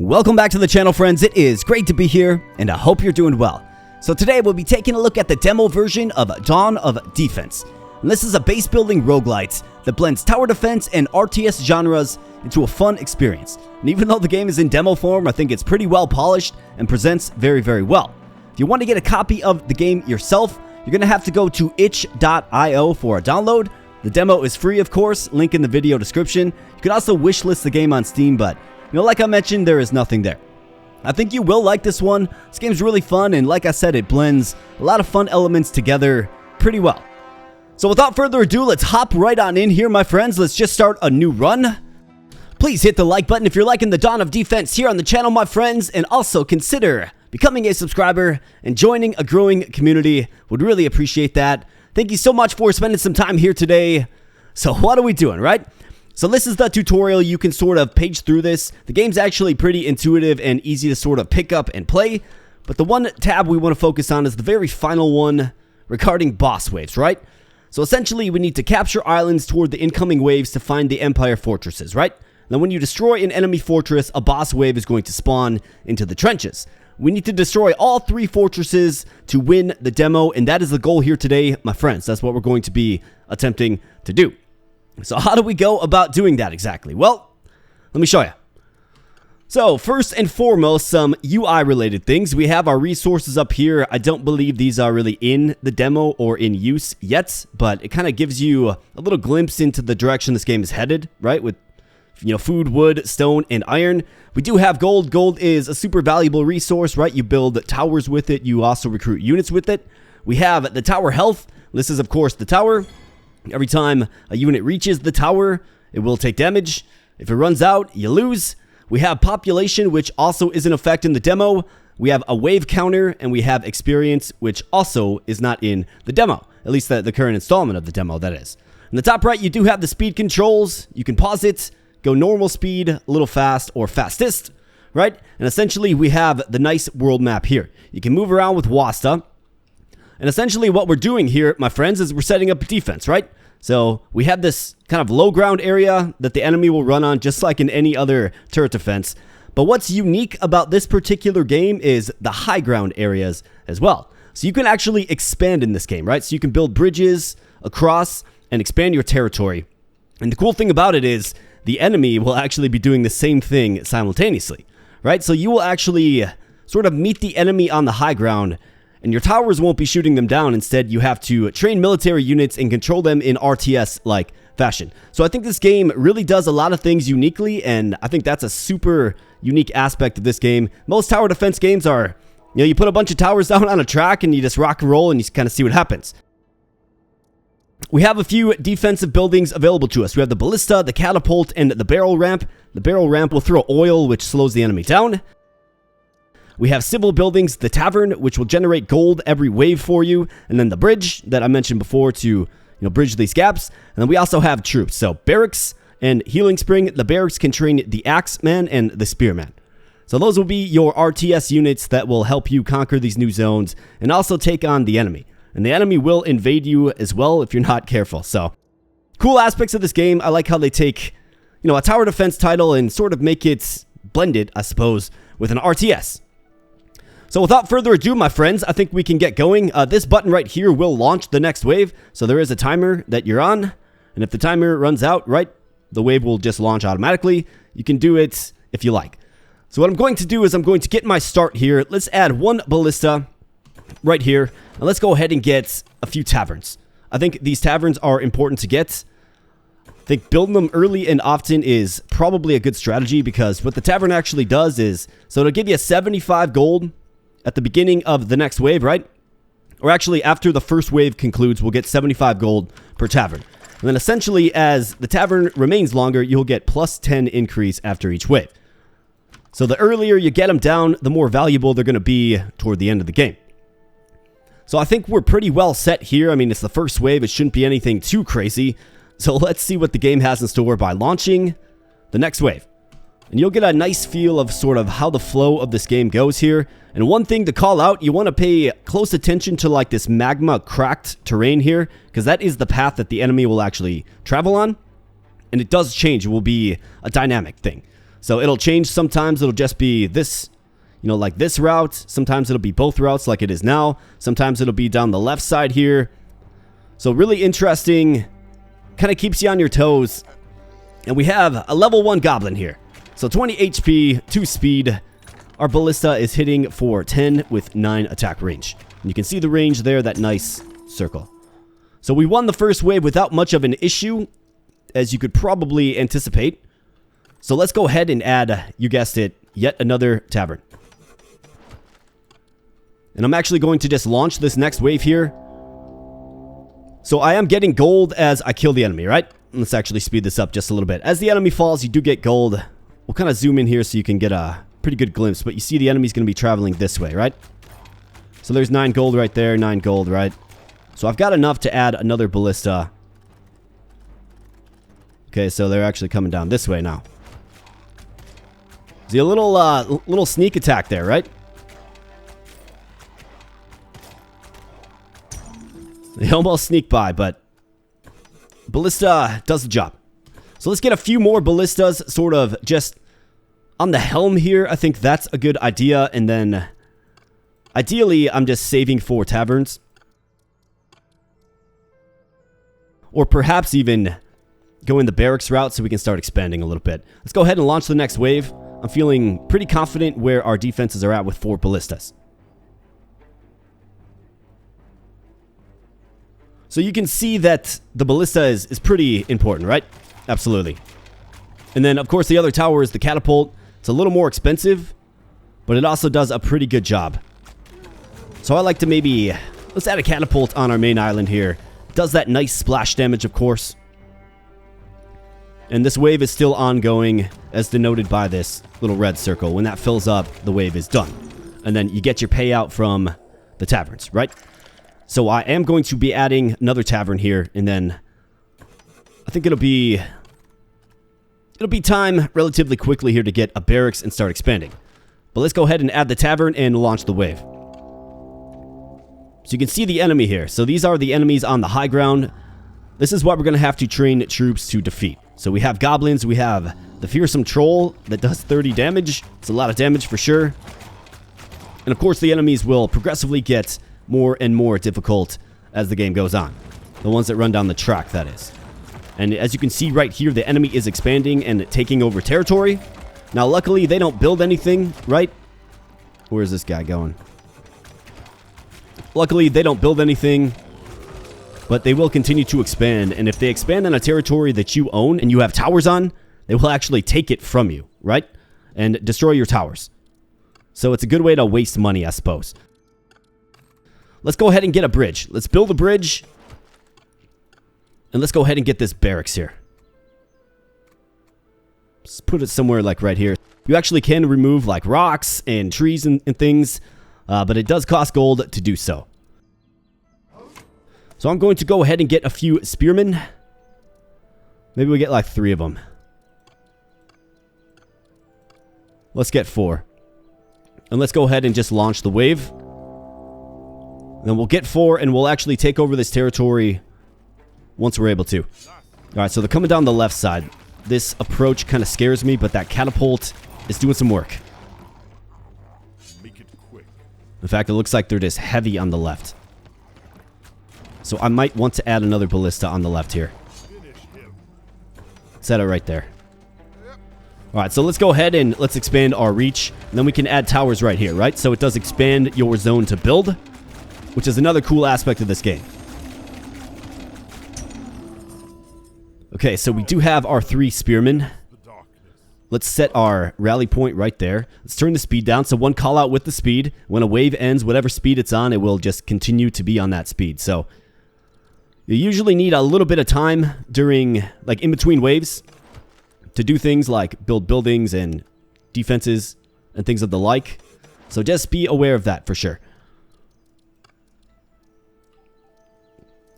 Welcome back to the channel, friends. It is great to be here, and I hope you're doing well. So today we'll be taking a look at the demo version of Dawn of Defense. And this is a base building roguelite that blends tower defense and RTS genres into a fun experience. And even though the game is in demo form, I think it's pretty well polished and presents very, very well. If you want to get a copy of the game yourself, you're going to have to go to itch.io for a download. The demo is free, of course, link in the video description. You can also wishlist the game on Steam, but like I mentioned, there is nothing there. I think you will like this one. This game's really fun, and like I said, it blends a lot of fun elements together pretty well. So without further ado, let's hop right on in here, my friends. Let's just start a new run. Please hit the like button if you're liking the Dawn of Defense here on the channel, my friends, and also consider becoming a subscriber and joining a growing community. Would really appreciate that. Thank you so much for spending some time here today. So what are we doing, right? So this is the tutorial. You can sort of page through this. The game's actually pretty intuitive and easy to sort of pick up and play. But the one tab we want to focus on is the very final one regarding boss waves, right? So essentially, we need to capture islands toward the incoming waves to find the Empire fortresses, right? Now, when you destroy an enemy fortress, a boss wave is going to spawn into the trenches. We need to destroy all 3 fortresses to win the demo, and that is the goal here today, my friends. That's what we're going to be attempting to do. So how do we go about doing that exactly? Well, let me show you. So first and foremost, some UI related things. We have our resources up here. I don't believe these are really in the demo or in use yet, but it kind of gives you a little glimpse into the direction this game is headed, right? With food, wood, stone, and iron. We do have gold. Gold is a super valuable resource, right? You build towers with it. You also recruit units with it. We have the tower health. This is, of course, the tower. Every time a unit reaches the tower, it will take damage. If it runs out, you lose. We have population, which also is in effect in the demo. We have a wave counter, and we have experience, which also is not in the demo. At least the current installment of the demo, that is. In the top right, you do have the speed controls. You can pause it, go normal speed, a little fast, or fastest, right? And essentially, we have the nice world map here. You can move around with Wasta. And essentially what we're doing here, my friends, is we're setting up a defense, right? So we have this kind of low ground area that the enemy will run on, just like in any other turret defense. But what's unique about this particular game is the high ground areas as well. So you can actually expand in this game, right? So you can build bridges across and expand your territory. And the cool thing about it is the enemy will actually be doing the same thing simultaneously, right? So you will actually sort of meet the enemy on the high ground, and your towers won't be shooting them down. Instead, you have to train military units and control them in RTS-like fashion. So I think this game really does a lot of things uniquely, and I think that's a super unique aspect of this game. Most tower defense games are, you put a bunch of towers down on a track and you just rock and roll and you kind of see what happens. We have a few defensive buildings available to us. We have the ballista, the catapult, and the barrel ramp. The barrel ramp will throw oil, which slows the enemy down. We have civil buildings, the tavern, which will generate gold every wave for you, and then the bridge that I mentioned before to bridge these gaps. And then we also have troops, so barracks and healing spring. The barracks can train the axeman and the spearman. So those will be your RTS units that will help you conquer these new zones and also take on the enemy. And the enemy will invade you as well if you're not careful. So cool aspects of this game. I like how they take a tower defense title and sort of make it blended, I suppose, with an RTS. So without further ado, my friends, I think we can get going. This button right here will launch the next wave. So there is a timer that you're on. And if the timer runs out, right, the wave will just launch automatically. You can do it if you like. So what I'm going to do is I'm going to get my start here. Let's add 1 ballista right here. And let's go ahead and get a few taverns. I think these taverns are important to get. I think building them early and often is probably a good strategy, because what the tavern actually does is, so it'll give you 75 gold at the beginning of the next wave, right? Or actually, after the first wave concludes, we'll get 75 gold per tavern. And then essentially, as the tavern remains longer, you'll get plus 10 increase after each wave. So the earlier you get them down, the more valuable they're going to be toward the end of the game. So I think we're pretty well set here. I mean, it's the first wave. It shouldn't be anything too crazy. So let's see what the game has in store by launching the next wave. And you'll get a nice feel of sort of how the flow of this game goes here. And one thing to call out, you want to pay close attention to like this magma cracked terrain here, because that is the path that the enemy will actually travel on. And it does change. It will be a dynamic thing. So it'll change. Sometimes it'll just be this, you know, like this route. Sometimes it'll be both routes like it is now. Sometimes it'll be down the left side here. So really interesting. Kind of keeps you on your toes. And we have a level 1 goblin here. So 20 HP, 2 speed. Our ballista is hitting for 10 with 9 attack range. And you can see the range there, that nice circle. So we won the first wave without much of an issue, as you could probably anticipate. So let's go ahead and add, you guessed it, yet another tavern. And I'm actually going to just launch this next wave here. So I am getting gold as I kill the enemy, right? Let's actually speed this up just a little bit. As the enemy falls, you do get gold. We'll kind of zoom in here so you can get a pretty good glimpse. But you see the enemy's going to be traveling this way, right? So there's 9 gold right there, 9 gold, right? So I've got enough to add another ballista. Okay, so they're actually coming down this way now. See a little sneak attack there, right? They almost sneak by, but ballista does the job. So let's get a few more ballistas sort of just on the helm here. I think that's a good idea. And then ideally, I'm just saving for taverns. Or perhaps even going the barracks route so we can start expanding a little bit. Let's go ahead and launch the next wave. I'm feeling pretty confident where our defenses are at with 4 ballistas. So you can see that the ballista is pretty important, right? Absolutely. And then, of course, the other tower is the catapult. It's a little more expensive, but it also does a pretty good job. So I like to let's add a catapult on our main island here. It does that nice splash damage, of course. And this wave is still ongoing, as denoted by this little red circle. When that fills up, the wave is done. And then you get your payout from the taverns, right? So I am going to be adding another tavern here, and then I think it'll be time relatively quickly here to get a barracks and start expanding. But let's go ahead and add the tavern and launch the wave. So you can see the enemy here. So these are the enemies on the high ground. This is what we're going to have to train troops to defeat. So we have goblins, we have the fearsome troll that does 30 damage. It's a lot of damage for sure. And of course the enemies will progressively get more and more difficult as the game goes on. The ones that run down the track, that is. And as you can see right here, the enemy is expanding and taking over territory. Now, luckily, they don't build anything, right? Where's this guy going? Luckily, they don't build anything, but they will continue to expand. And if they expand on a territory that you own and you have towers on, they will actually take it from you, right? And destroy your towers. So it's a good way to waste money, I suppose. Let's go ahead and get a bridge. Let's build a bridge. And let's go ahead and get this barracks here. Let's put it somewhere like right here. You actually can remove like rocks and trees and things. But it does cost gold to do so. So I'm going to go ahead and get a few spearmen. Maybe we get like 3 of them. Let's get 4. And let's go ahead and just launch the wave. Then we'll get 4 and we'll actually take over this territory once we're able to. Alright, so they're coming down the left side. This approach kind of scares me, but that catapult is doing some work. Make it quick. In fact, it looks like they're just heavy on the left. So I might want to add another ballista on the left here. Set it right there. Alright, so let's go ahead and let's expand our reach. And then we can add towers right here, right? So it does expand your zone to build, which is another cool aspect of this game. Okay, so we do have our 3 spearmen. Let's set our rally point right there. Let's turn the speed down. So 1 call out with the speed. When a wave ends, whatever speed it's on, it will just continue to be on that speed. So you usually need a little bit of time during, like in between waves, to do things like build buildings and defenses and things of the like. So just be aware of that for sure.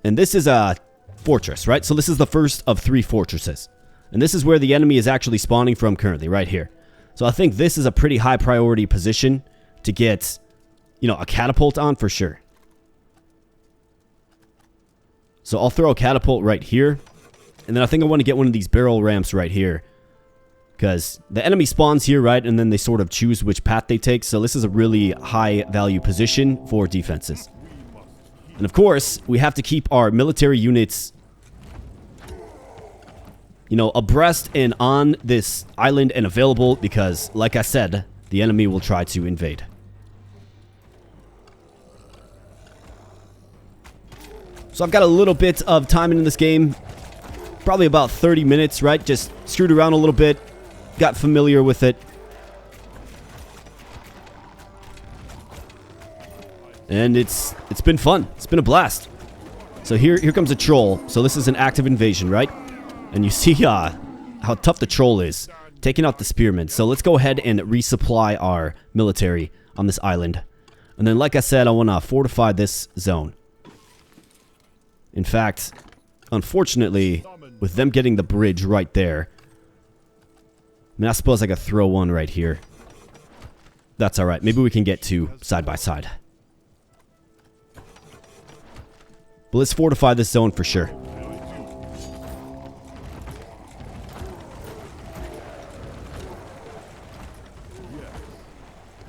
And this is a fortress, right? So this is the first of 3 fortresses. And this is where the enemy is actually spawning from currently, right here. So I think this is a pretty high priority position to get, you know, a catapult on for sure. So I'll throw a catapult right here. And then I think I want to get one of these barrel ramps right here. because the enemy spawns here, right? And then they sort of choose which path they take. So this is a really high value position for defenses. And of course, we have to keep our military units, you know, abreast and on this island and available because, like I said, the enemy will try to invade. So I've got a little bit of time in this game. Probably about 30 minutes, right? Just screwed around a little bit. Got familiar with it. And it's been fun. It's been a blast. So here comes a troll. So this is an active invasion, right? And you see how tough the troll is. Taking out the spearmen. So let's go ahead and resupply our military on this island. And then, like I said, I want to fortify this zone. In fact, unfortunately, with them getting the bridge right there, I mean, I suppose I could throw one right here. That's alright. Maybe we can get two side by side. But let's fortify this zone for sure.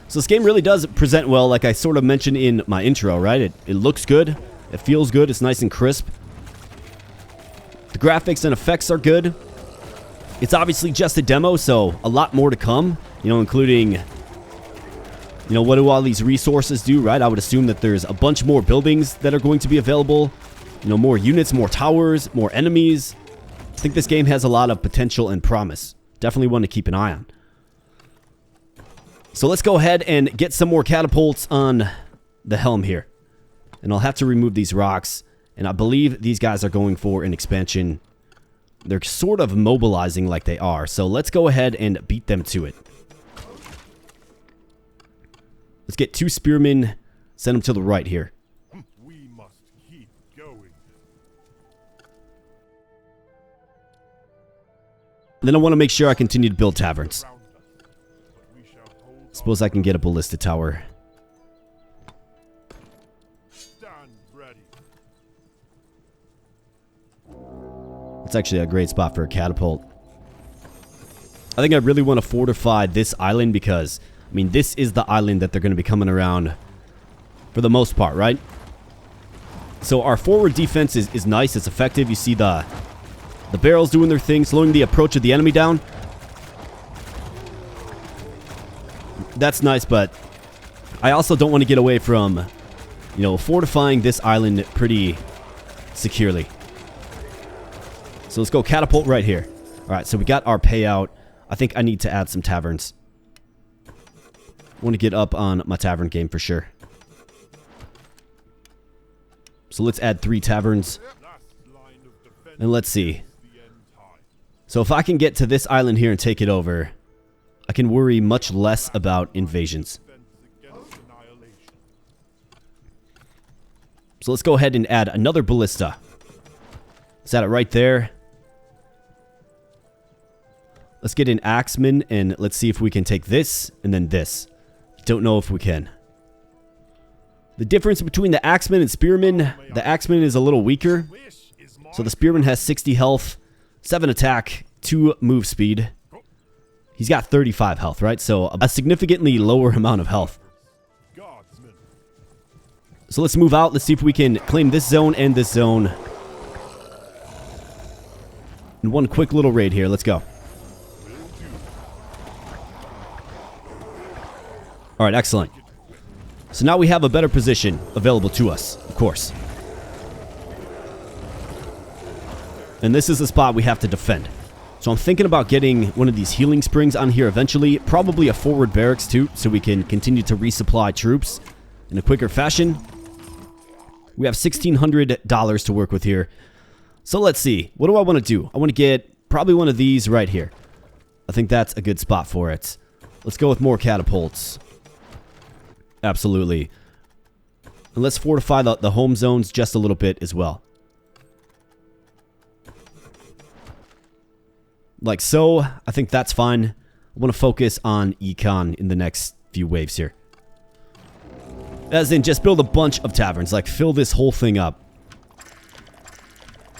So this game really does present well, like I sort of mentioned in my intro, right? It looks good. It feels good. It's nice and crisp. The graphics and effects are good. It's obviously just a demo, so a lot more to come, you know, including, you know, what do all these resources do, right? I would assume that there's a bunch more buildings that are going to be available, you know, more units, more towers, more enemies. I think this game has a lot of potential and promise. Definitely one to keep an eye on. So let's go ahead and get some more catapults on the helm here. And I'll have to remove these rocks. And I believe these guys are going for an expansion. They're sort of mobilizing like they are. So let's go ahead and beat them to it. Let's get 2 spearmen. Send them to the right here. We must keep going. Then I want to make sure I continue to build taverns. Suppose I can get a ballista tower. It's actually a great spot for a catapult. I think I really want to fortify this island because, I mean, this is the island that they're going to be coming around for the most part, right? So our forward defense is nice. It's effective. You see the barrels doing their thing, slowing the approach of the enemy down. That's nice, but I also don't want to get away from, you know, fortifying this island pretty securely. So let's go catapult right here. All right, so we got our payout. I think I need to add some taverns. I want to get up on my tavern game for sure. So let's add 3 taverns. And let's see. So if I can get to this island here and take it over, I can worry much less about invasions. So let's go ahead and add another ballista. Let's add it right there. Let's get an axeman and let's see if we can take this and then this. Don't know if we can. The difference between the axeman and spearman, the axeman is a little weaker. So the spearman has 60 health, 7 attack, 2 move speed. He's got 35 health, right? So a significantly lower amount of health. So let's move out. Let's see if we can claim this zone and this zone. And one quick little raid here. Let's go. Alright, excellent. So now we have a better position available to us, of course. And this is the spot we have to defend. So I'm thinking about getting one of these healing springs on here eventually. Probably a forward barracks too, so we can continue to resupply troops in a quicker fashion. We have $1,600 to work with here. So let's see. What do I want to do? I want to get probably one of these right here. I think that's a good spot for it. Let's go with more catapults. Absolutely. And let's fortify the home zones just a little bit as well. Like so. I think that's fine. I want to focus on econ in the next few waves here. As in, just build a bunch of taverns. Like, fill this whole thing up.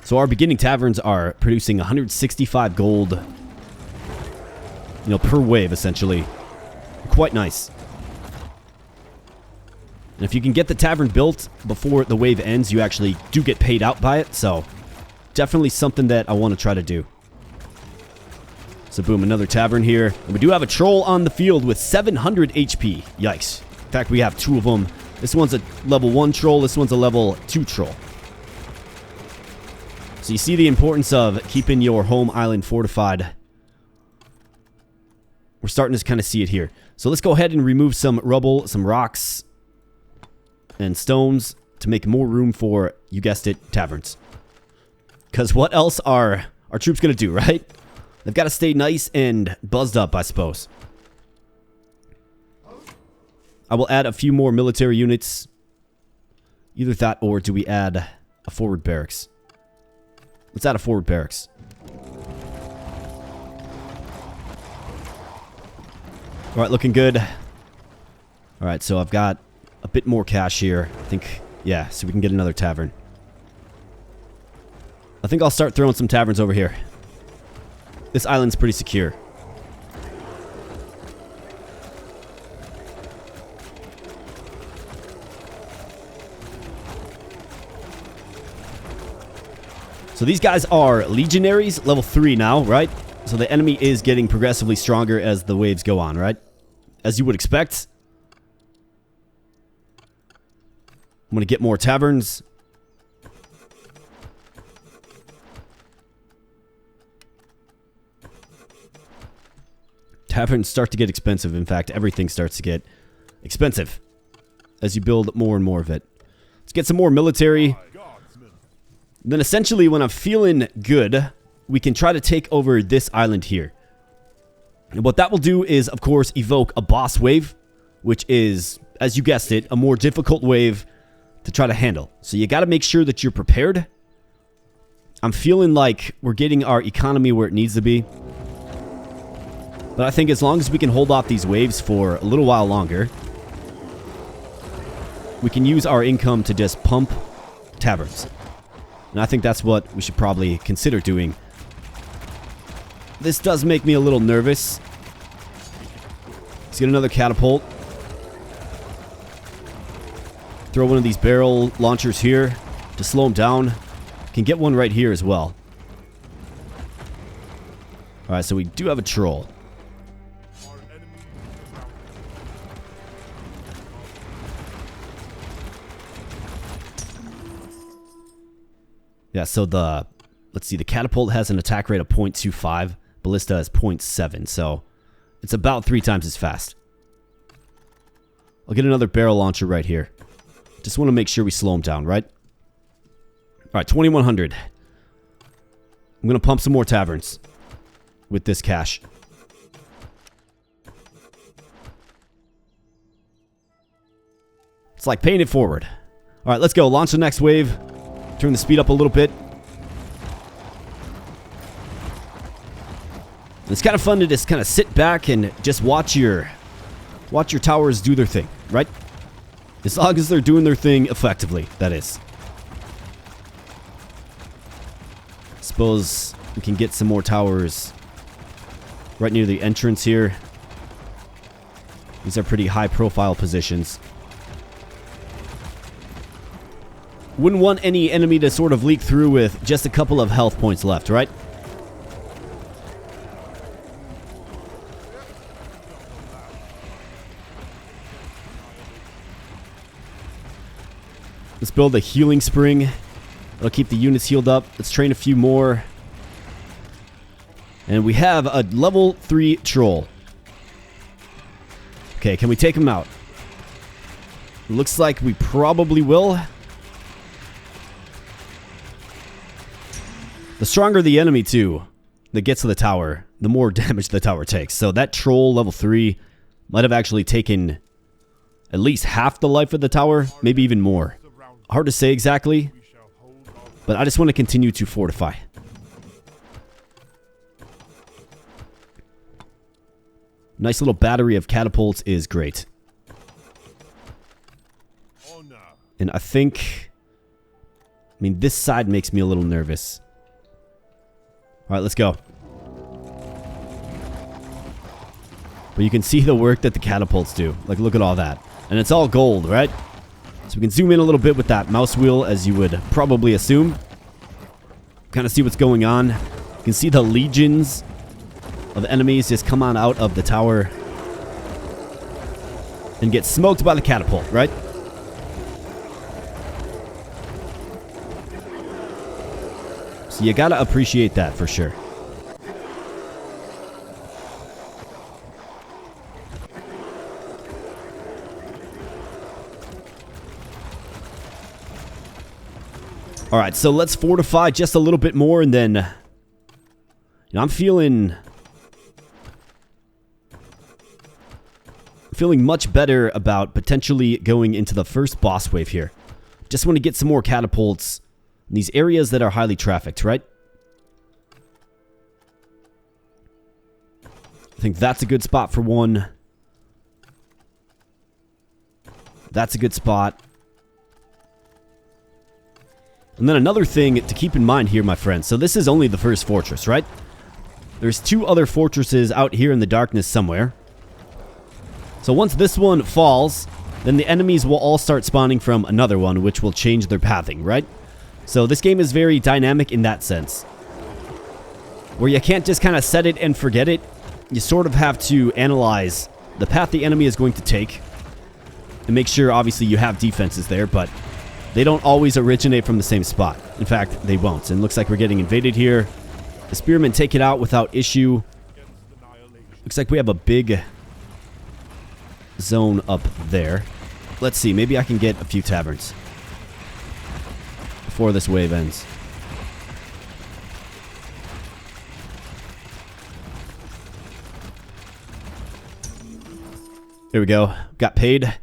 So our beginning taverns are producing 165 gold. you know, per wave, essentially. Quite nice. And if you can get the tavern built before the wave ends, you actually do get paid out by it. So, definitely something that I want to try to do. So, boom, another tavern here. And we do have a troll on the field with 700 HP. Yikes. In fact, we have 2 of them. This one's a level 1 troll. This one's a level 2 troll. So, you see the importance of keeping your home island fortified. We're starting to kind of see it here. So, let's go ahead and remove some rubble, some rocks, and stones to make more room for, you guessed it, taverns. Because what else are our troops going to do, right? They've got to stay nice and buzzed up, I suppose. I will add a few more military units. Either that or do we add a forward barracks? Let's add a forward barracks. Alright, looking good. Alright, so I've got a bit more cash here. I think, yeah, so we can get another tavern. I think I'll start throwing some taverns over here. This island's pretty secure. So these guys are legionaries, level 3 now, right? So the enemy is getting progressively stronger as the waves go on, right? As you would expect. I'm going to get more taverns. Taverns start to get expensive. In fact, everything starts to get expensive as you build more and more of it. Let's get some more military. Then essentially, when I'm feeling good, we can try to take over this island here. And what that will do is, of course, evoke a boss wave, which is, as you guessed it, a more difficult wave to try to handle. So you got to make sure that you're prepared. I'm feeling like we're getting our economy where it needs to be. But I think as long as we can hold off these waves for a little while longer, we can use our income to just pump taverns. And I think that's what we should probably consider doing. This does make me a little nervous. Let's get another catapult. Throw one of these barrel launchers here to slow them down. Can get one right here as well. Alright, so we do have a troll. Yeah, so let's see, the catapult has an attack rate of 0.25. Ballista is 0.7, so it's about 3 times as fast. I'll get another barrel launcher right here. Just want to make sure we slow them down, right? Alright, 2100. I'm going to pump some more taverns with this cash. It's like paying it forward. Alright, let's go. Launch the next wave. Turn the speed up a little bit. It's kind of fun to just kind of sit back and just watch your towers do their thing, right? As long as they're doing their thing effectively, that is. Suppose we can get some more towers right near the entrance here. These are pretty high profile positions. Wouldn't want any enemy to sort of leak through with just a couple of health points left, right? Let's build a healing spring. It'll keep the units healed up. Let's train a few more. And we have a level 3 troll. Okay, can we take him out? Looks like we probably will. The stronger the enemy, too, that gets to the tower, the more damage the tower takes. So that troll, level 3, might have actually taken at least half the life of the tower, maybe even more. Hard to say exactly, but I just want to continue to fortify. Nice little battery of catapults is great. And I think... I mean, this side makes me a little nervous. Alright, let's go. But you can see the work that the catapults do. Like, look at all that. And it's all gold, right? So we can zoom in a little bit with that mouse wheel, as you would probably assume. Kind of see what's going on. You can see the legions of enemies just come on out of the tower and get smoked by the catapult, right? So you gotta appreciate that for sure. Alright, so let's fortify just a little bit more, and then... I'm feeling much better about potentially going into the first boss wave here. Just want to get some more catapults in these areas that are highly trafficked, right? I think that's a good spot for one. That's a good spot. And then another thing to keep in mind here, my friends. So this is only the first fortress, right? There's 2 other fortresses out here in the darkness somewhere. So once this one falls, then the enemies will all start spawning from another one, which will change their pathing, right? So this game is very dynamic in that sense, where you can't just kind of set it and forget it. You sort of have to analyze the path the enemy is going to take and make sure, obviously, you have defenses there, but they don't always originate from the same spot. In fact, they won't. And it looks like we're getting invaded here. The spearmen take it out without issue. Looks like we have a big zone up there. Let's see. Maybe I can get a few taverns before this wave ends. Here we go. Got paid.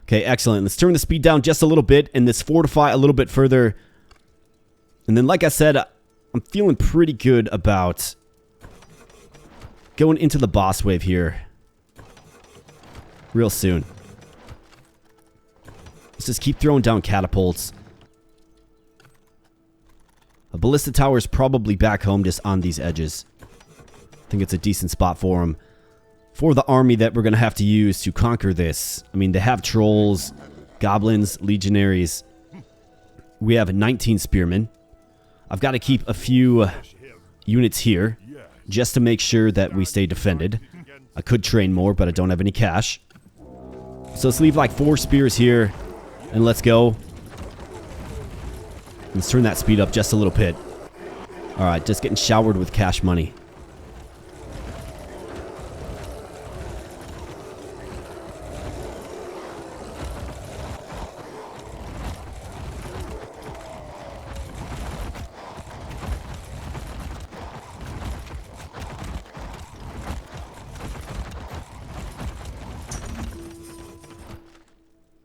Okay, excellent. Let's turn the speed down just a little bit and let's fortify a little bit further. And then, like I said, I'm feeling pretty good about going into the boss wave here real soon. Let's just keep throwing down catapults. A ballista tower is probably back home just on these edges. I think it's a decent spot for them. For the army that we're going to have to use to conquer this. I mean, they have trolls, goblins, legionaries. We have 19 spearmen. I've got to keep a few units here just to make sure that we stay defended. I could train more, but I don't have any cash. So let's leave like 4 spears here, and let's go. Let's turn that speed up just a little bit. Alright, just getting showered with cash money.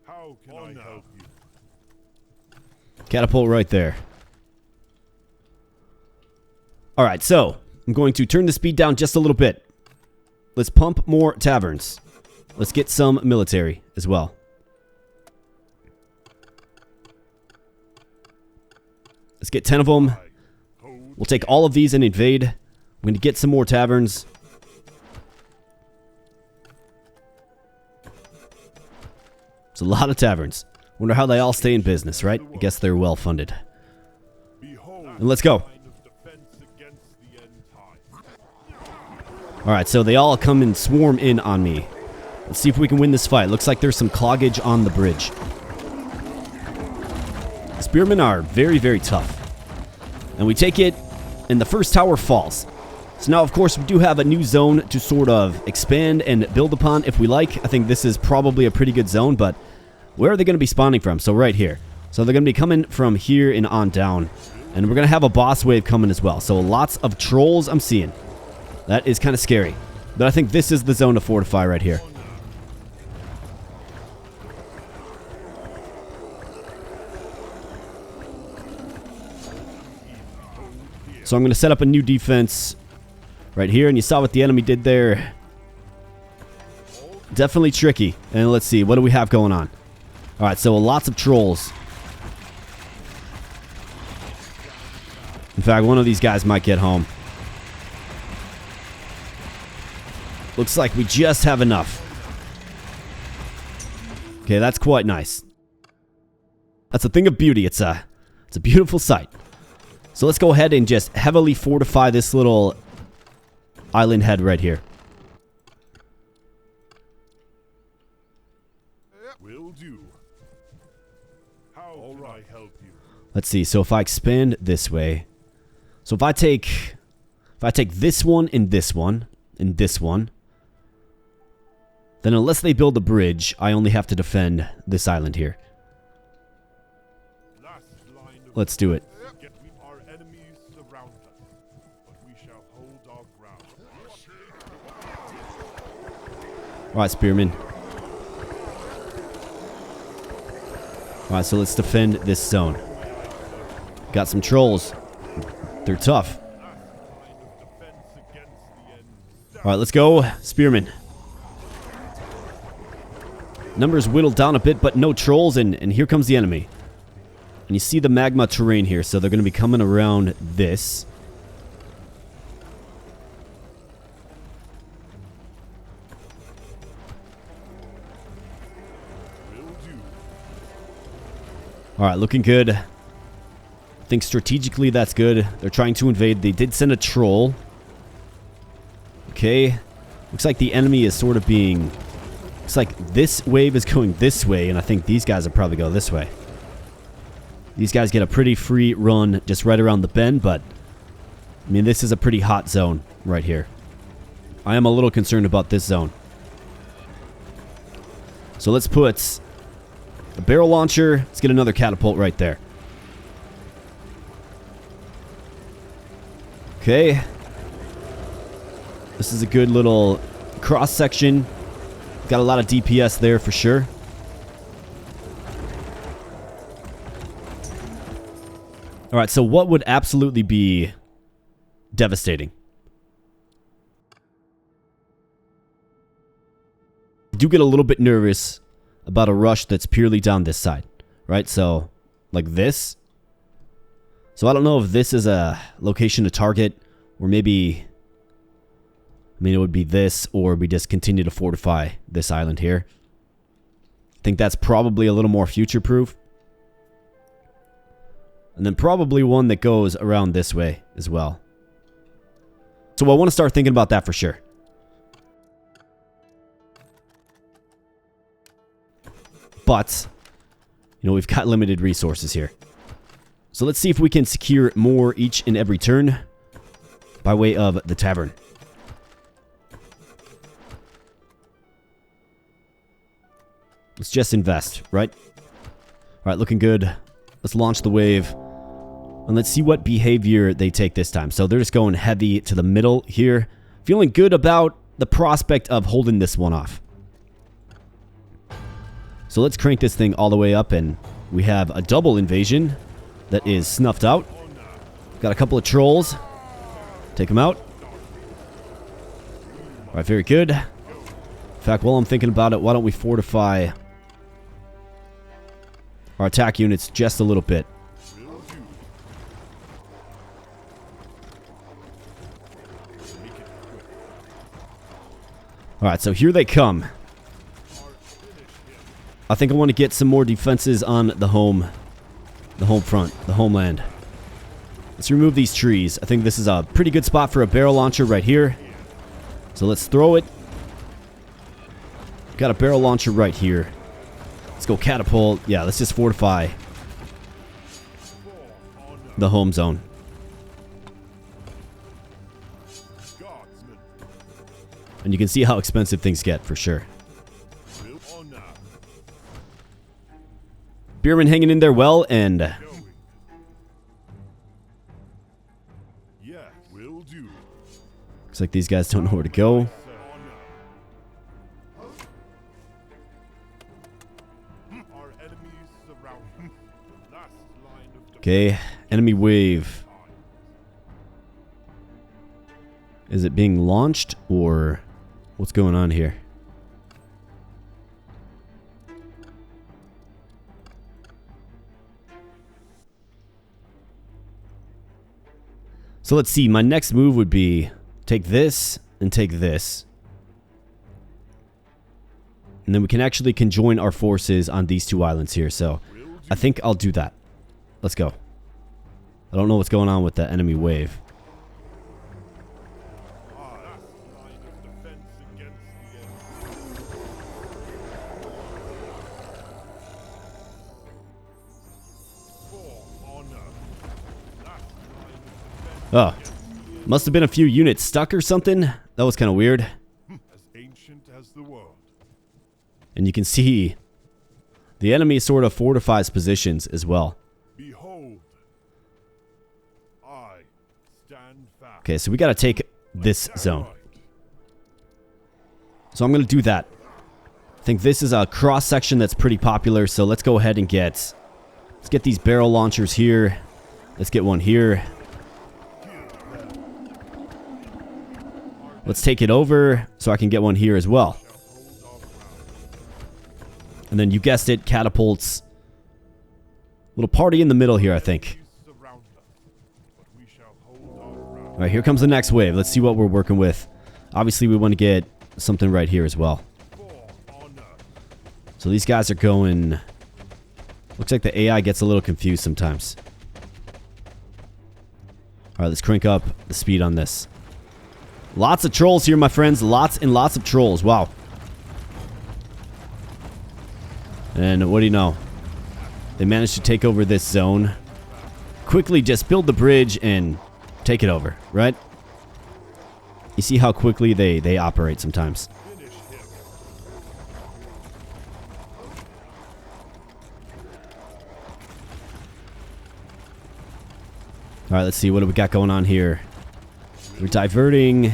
How can I help you? Catapult right there. Alright, so I'm going to turn the speed down just a little bit. Let's pump more taverns. Let's get some military as well. Let's get 10 of them. We'll take all of these and invade. I'm going to get some more taverns. It's a lot of taverns. Wonder how they all stay in business, right? I guess they're well funded. And let's go. Alright, so they all come and swarm in on me. Let's see if we can win this fight. Looks like there's some cloggage on the bridge. The spearmen are very, very tough. And we take it, and the first tower falls. So now, of course, we do have a new zone to sort of expand and build upon if we like. I think this is probably a pretty good zone, but where are they going to be spawning from? So right here. So they're going to be coming from here and on down. And we're going to have a boss wave coming as well. So lots of trolls I'm seeing. That is kind of scary. But I think this is the zone to fortify right here. So I'm going to set up a new defense right here. And you saw what the enemy did there. Definitely tricky. And let's see. What do we have going on? Alright, so lots of trolls. In fact, one of these guys might get home. Looks like we just have enough. Okay, that's quite nice. That's a thing of beauty. It's a beautiful sight. So let's go ahead and just heavily fortify this little island head right here. Will do. How can I help you? Let's see. So if I expand this way, so if I take this one and this one and this one, then unless they build a bridge, I only have to defend this island here. Let's do it. Our enemies surround us, but we shall hold our ground. Alright, Spearman. Alright, so let's defend this zone. Got some trolls. They're tough. Alright, let's go, Spearman. Numbers whittled down a bit, but no trolls, and here comes the enemy. And you see the magma terrain here, so they're going to be coming around this. Alright, looking good. I think strategically that's good. They're trying to invade. They did send a troll. Okay. Looks like the enemy is sort of being... Looks like this wave is going this way, and I think these guys will probably go this way. These guys get a pretty free run just right around the bend, but... I mean, this is a pretty hot zone right here. I am a little concerned about this zone. So let's put a barrel launcher. Let's get another catapult right there. Okay. This is a good little cross section. Got a lot of DPS there for sure. Alright, so what would absolutely be devastating? I do get a little bit nervous about a rush that's purely down this side. Right, so like this. So I don't know if this is a location to target, or maybe... I mean, it would be this, or we just continue to fortify this island here. I think that's probably a little more future-proof. And then probably one that goes around this way as well. So I want to start thinking about that for sure. But, you know, we've got limited resources here. So let's see if we can secure more each and every turn by way of the tavern. Let's just invest, right? Alright, looking good. Let's launch the wave. And let's see what behavior they take this time. So they're just going heavy to the middle here. Feeling good about the prospect of holding this one off. So let's crank this thing all the way up, and we have a double invasion that is snuffed out. Got a couple of trolls. Take them out. Alright, very good. In fact, while I'm thinking about it, why don't we fortify our attack units just a little bit. Alright, so here they come. I think I want to get some more defenses on the home front, the homeland. Let's remove these trees. I think this is a pretty good spot for a barrel launcher right here. So let's throw it. Got a barrel launcher right here. Let's go catapult. Yeah, let's just fortify the home zone. And you can see how expensive things get for sure. Beerman hanging in there well, and looks like these guys don't know where to go. Okay, enemy wave. Is it being launched, or what's going on here? So let's see, my next move would be take this and take this. And then we can actually conjoin our forces on these two islands here. So I think I'll do that. Let's go. I don't know what's going on with the enemy wave. Oh, must have been a few units stuck or something. That was kind of weird. As ancient as the world. And you can see the enemy sort of fortifies positions as well. Behold, I stand fast. Okay, so we got to take this zone. So I'm going to do that. I think this is a cross section that's pretty popular. So let's go ahead and let's get these barrel launchers here. Let's get one here. Let's take it over so I can get one here as well. And then you guessed it, catapults. Little party in the middle here, I think. Alright, here comes the next wave. Let's see what we're working with. Obviously, we want to get something right here as well. So these guys are going... Looks like the AI gets a little confused sometimes. Alright, let's crank up the speed on this. Lots of trolls here, my friends. Lots and lots of trolls. Wow. And what do you know? They managed to take over this zone. Quickly just build the bridge and take it over, right? You see how quickly they operate sometimes. Alright, let's see. What do we got going on here? We're diverting.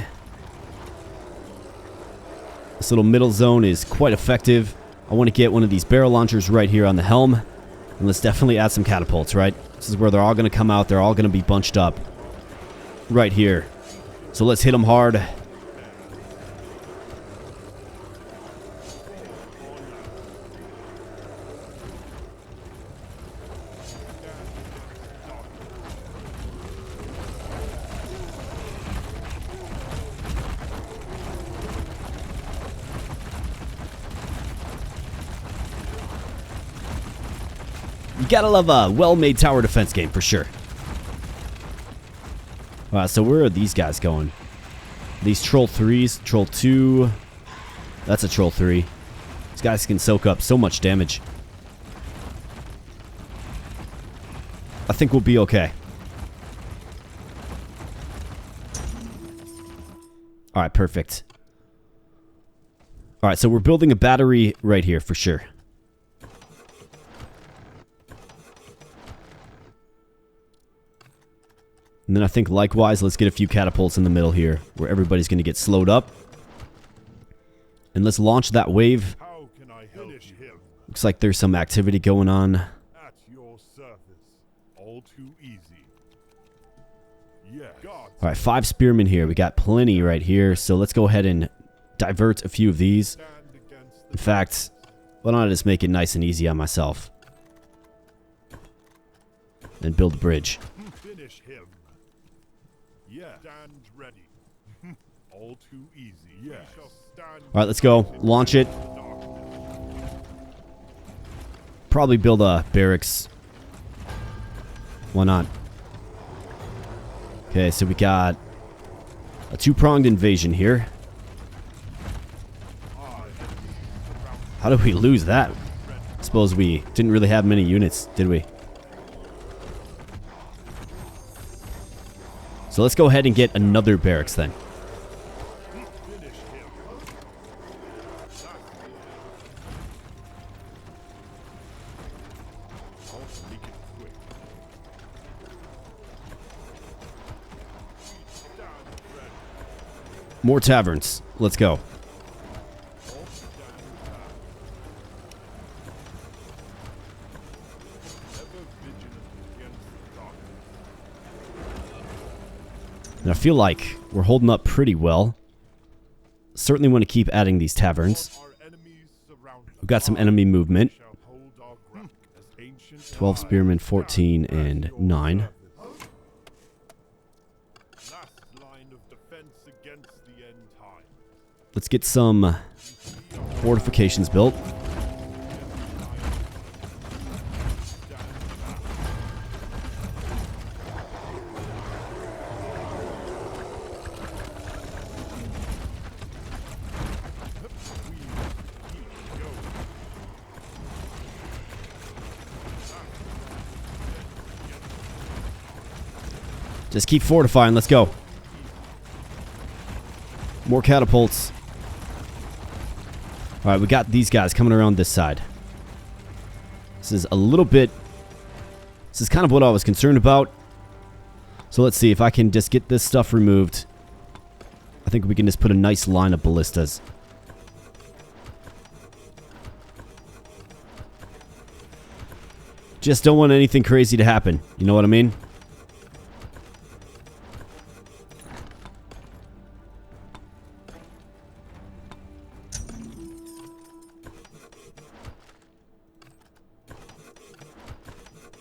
This little middle zone is quite effective. I want to get one of these barrel launchers right here on the helm. And let's definitely add some catapults, right? This is where they're all going to come out. They're all going to be bunched up right here. So let's hit them hard. You gotta love a well-made tower defense game for sure. Alright, so where are these guys going? These troll 3s, troll 2. That's a troll 3. These guys can soak up so much damage. I think we'll be okay. Alright, perfect. Alright, so we're building a battery right here for sure. And then I think likewise, let's get a few catapults in the middle here, where everybody's going to get slowed up. And let's launch that wave. How can I finish him? Looks like there's some activity going on. At your service. All too easy. Yes. Alright, 5 spearmen here. We got plenty right here. So let's go ahead and divert a few of these. In fact, why don't I just make it nice and easy on myself? And build a bridge. Finish him. Yeah. Stand ready. All too easy. Yes. Alright, let's go. Launch it. Probably build a barracks. Why not? Okay, so we got a 2-pronged invasion here. How did we lose that? I suppose we didn't really have many units, did we? So let's go ahead and get another barracks then. More taverns. Let's go. And I feel like we're holding up pretty well. Certainly want to keep adding these taverns. We've got some enemy movement. 12 spearmen, 14, and 9. Let's get some Fortifications built. Just keep fortifying. Let's go. More catapults. Alright, we got these guys coming around this side. This is a little bit... This is kind of what I was concerned about. So let's see if I can just get this stuff removed. I think we can just put a nice line of ballistas. Just don't want anything crazy to happen. You know what I mean?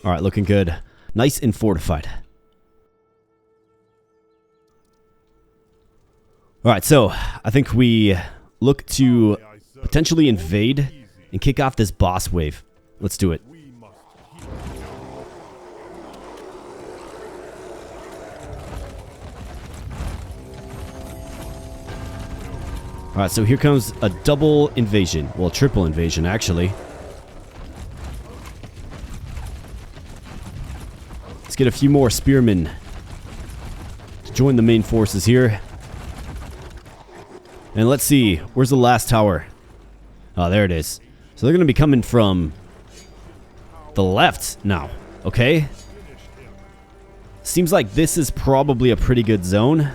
Alright, looking good. Nice and fortified. Alright, so I think we look to potentially invade and kick off this boss wave. Let's do it. Alright, so here comes a double invasion. Well, triple invasion, actually. Let's get a few more spearmen to join the main forces here. And let's see, where's the last tower? Oh, there it is. So they're going to be coming from the left now, okay? Seems like this is probably a pretty good zone.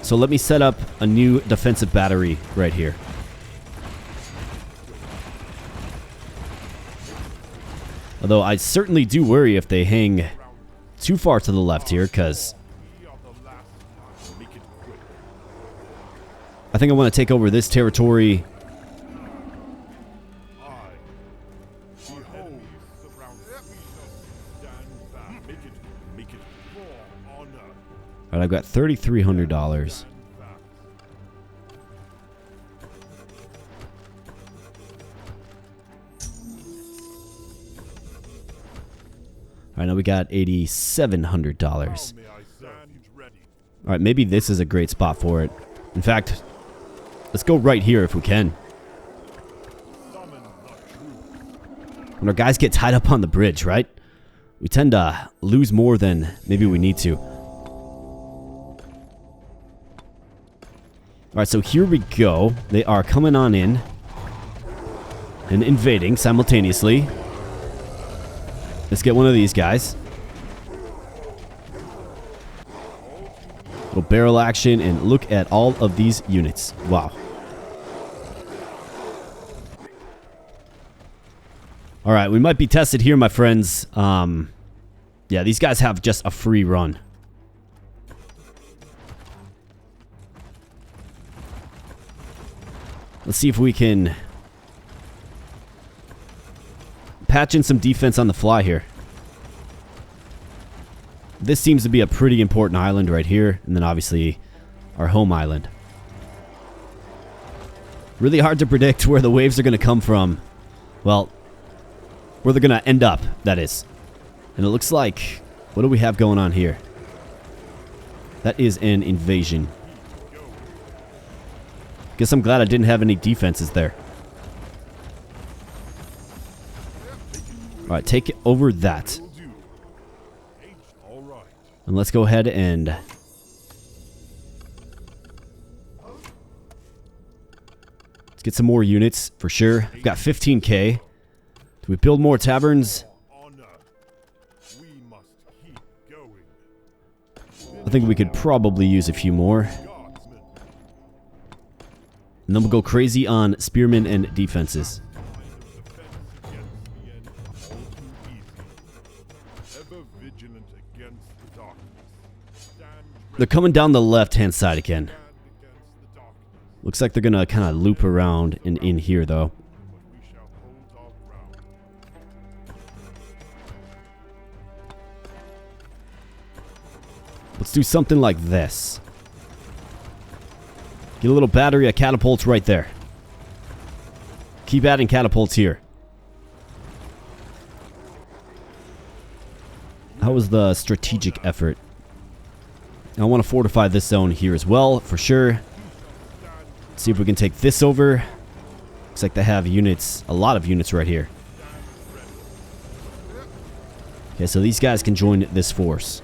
So let me set up a new defensive battery right here. Although I certainly do worry if they hang too far to the left here, because I think I want to take over this territory. Alright, I've got $3,300. Alright, now we got $8,700. Alright, maybe this is a great spot for it. In fact, let's go right here if we can. When our guys get tied up on the bridge, right? We tend to lose more than maybe we need to. Alright, so here we go. They are coming on in and invading simultaneously. Let's get one of these guys. Little barrel action, and look at all of these units. Wow. Alright, we might be tested here, my friends. Yeah, these guys have just a free run. Let's see if we can patch in some defense on the fly here. This seems to be a pretty important island right here, and then obviously our home island. Really hard to predict where the waves are going to come from. Well, where they're going to end up, that is. And it looks like, what do we have going on here? That is an invasion. Guess I'm glad I didn't have any defenses there. Alright, take over that. And let's go ahead and let's get some more units for sure. We've got 15k. Do we build more taverns? I think we could probably use a few more. And then we'll go crazy on spearmen and defenses. They're coming down the left-hand side again. Looks like they're going to kind of loop around and in here, though. Let's do something like this. Get a little battery of catapults right there. Keep adding catapults here. How was the strategic effort? I want to fortify this zone here as well, for sure. See if we can take this over. Looks like they have units, a lot of units right here. Okay, so these guys can join this force.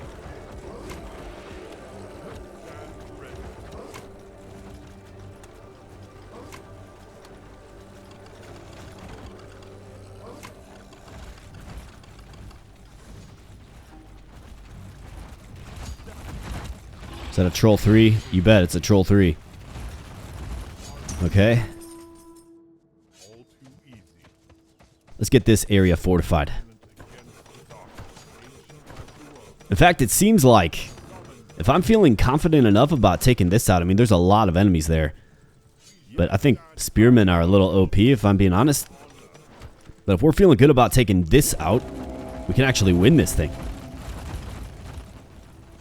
Is that a troll 3? You bet it's a troll 3. Okay. Let's get this area fortified. In fact, it seems like if I'm feeling confident enough about taking this out, I mean, there's a lot of enemies there. But I think spearmen are a little OP, if I'm being honest. But if we're feeling good about taking this out, we can actually win this thing.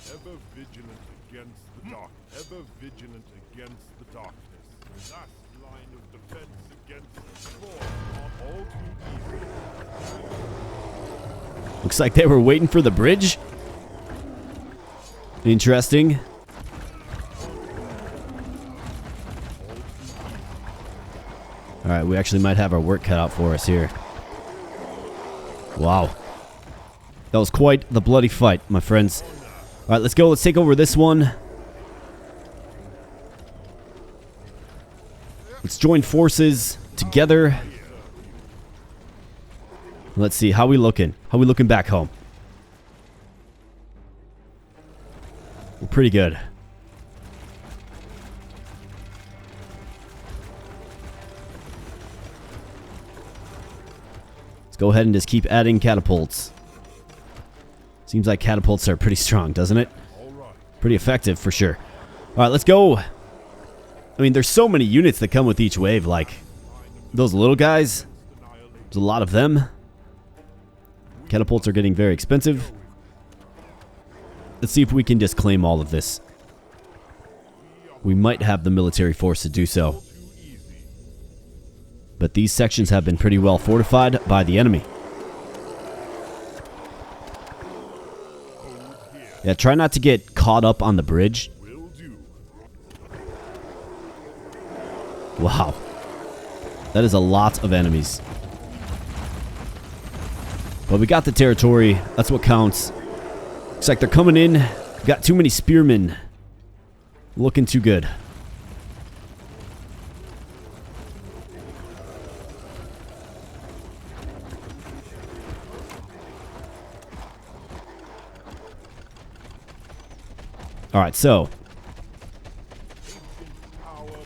Ever vigilant against the dark. Ever vigilant against the darkness. Last line of defense against the sword. All too easy. Looks like they were waiting for the bridge. Interesting. Alright, we actually might have our work cut out for us here. Wow. That was quite the bloody fight, my friends. Alright, let's go. Let's take over this one. Let's join forces together. Let's see. How we looking? How we looking back home? We're pretty good. Let's go ahead and just keep adding catapults. Seems like catapults are pretty strong, doesn't it? Pretty effective for sure. Alright, let's go. I mean, there's so many units that come with each wave, like those little guys. There's a lot of them. Catapults are getting very expensive. Let's see if we can just claim all of this. We might have the military force to do so. But these sections have been pretty well fortified by the enemy. Yeah, try not to get caught up on the bridge. Wow. That is a lot of enemies. But we got the territory. That's what counts. Looks like they're coming in. Got too many spearmen. Looking too good. Alright, so.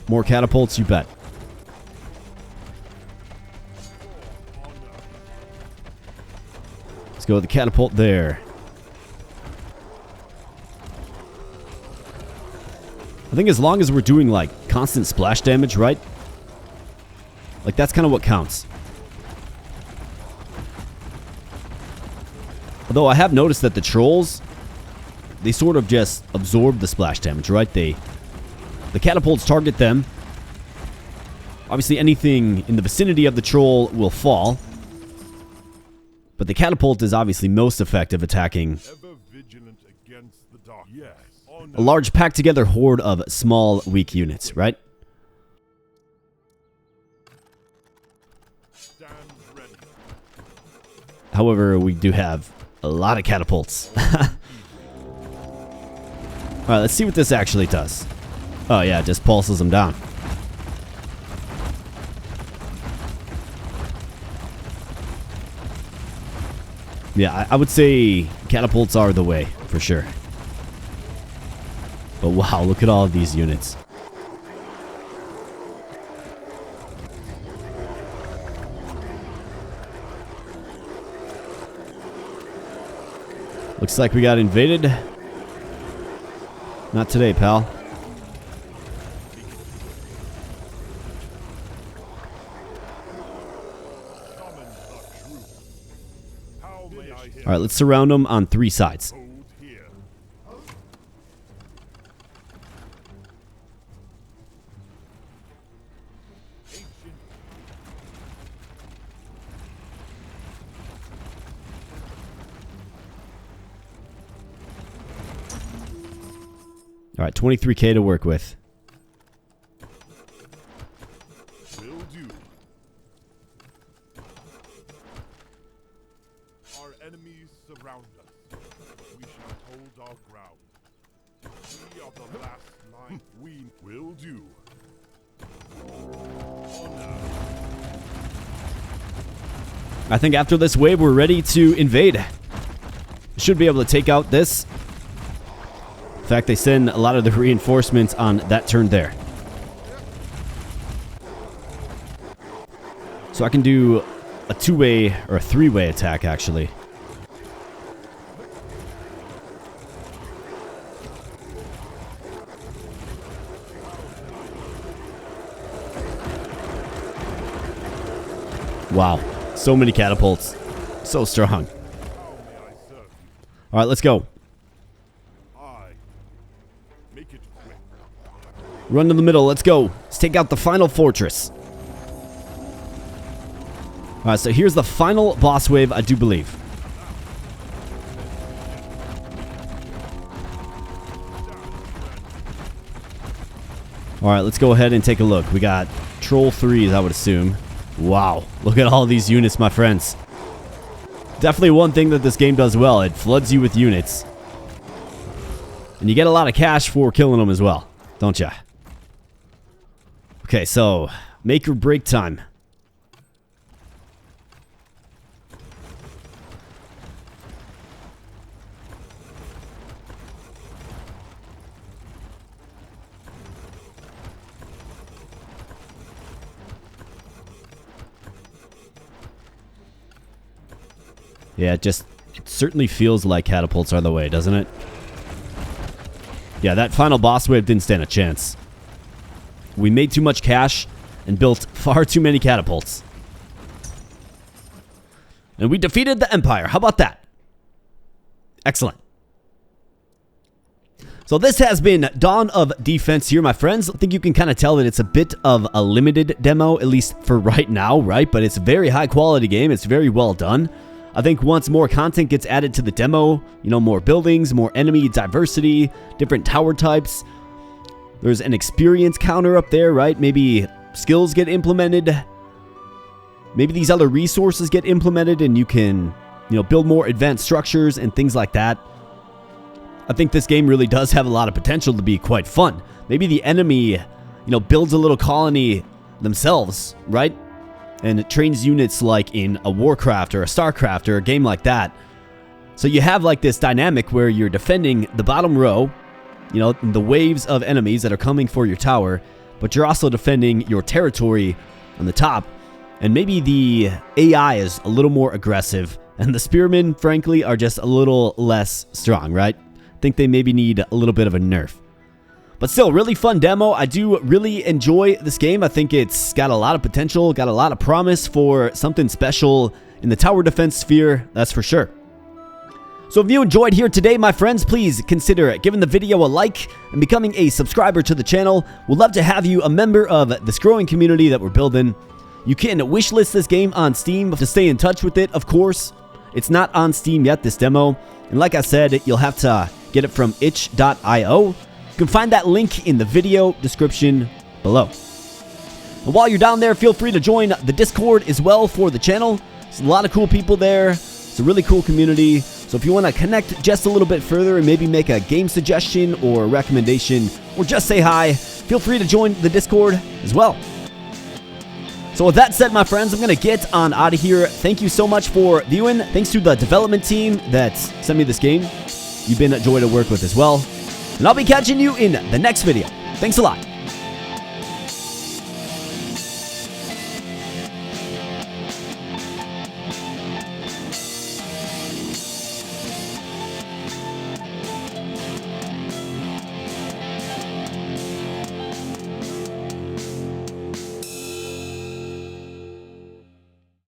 More catapults, you bet. Let's go with the catapult there. I think as long as we're doing like constant splash damage, right? Like that's kind of what counts. Although I have noticed that the trolls, they sort of just absorb the splash damage, right? The catapults target them. Obviously anything in the vicinity of the troll will fall. But the catapult is obviously most effective attacking a large packed together horde of small weak units, right? However, we do have a lot of catapults. Alright, let's see what this actually does. Oh yeah, it just pulses them down. Yeah, I would say catapults are the way, for sure. But wow, look at all of these units. Looks like we got invaded. Not today, pal. Alright, let's surround them on 3 sides. Hold here. Alright, 23k to work with. Will do. Our enemies surround us. We shall hold our ground. We are the last line. We will do. I think after this wave, we're ready to invade. Should be able to take out this. In fact, they send a lot of the reinforcements on that turn there. So I can do a two-way or a three-way attack, actually. Wow. So many catapults. So strong. Alright, let's go. Make it quick. Run to the middle. Let's go. Let's take out the final fortress. Alright, so here's the final boss wave, I do believe. Alright, let's go ahead and take a look. We got Troll 3s, I would assume. Wow. Look at all these units, my friends. Definitely one thing that this game does well. It floods you with units. And you get a lot of cash for killing them as well, don't ya? Okay, so make or break time. Yeah, it certainly feels like catapults are the way, doesn't it? Yeah, that final boss wave didn't stand a chance. We made too much cash and built far too many catapults. And we defeated the Empire. How about that? Excellent. So this has been Dawn of Defense here, my friends. I think you can kind of tell that it's a bit of a limited demo, at least for right now, right? But it's a very high quality game. It's very well done. I think once more content gets added to the demo, you know, more buildings, more enemy diversity, different tower types. There's an experience counter up there, right? Maybe skills get implemented. Maybe these other resources get implemented and you can, you know, build more advanced structures and things like that. I think this game really does have a lot of potential to be quite fun. Maybe the enemy, you know, builds a little colony themselves, right? And it trains units like in a Warcraft or a Starcraft or a game like that. So you have like this dynamic where you're defending the bottom row, you know, the waves of enemies that are coming for your tower, but you're also defending your territory on the top. And maybe the AI is a little more aggressive, and the spearmen, frankly, are just a little less strong, right? I think they maybe need a little bit of a nerf. But still, really fun demo. I do really enjoy this game. I think it's got a lot of potential, got a lot of promise for something special in the tower defense sphere, that's for sure. So if you enjoyed here today, my friends, please consider giving the video a like and becoming a subscriber to the channel. We'd love to have you a member of this growing community that we're building. You can wishlist this game on Steam to stay in touch with it, of course. It's not on Steam yet, this demo. And like I said, you'll have to get it from itch.io. You can find that link in the video description below. And while you're down there, feel free to join the Discord as well for the channel. There's a lot of cool people there. It's a really cool community. So if you want to connect just a little bit further and maybe make a game suggestion or a recommendation or just say hi, feel free to join the Discord as well. So with that said, my friends, I'm going to get on out of here. Thank you so much for viewing. Thanks to the development team that sent me this game. You've been a joy to work with as well. And I'll be catching you in the next video. Thanks a lot.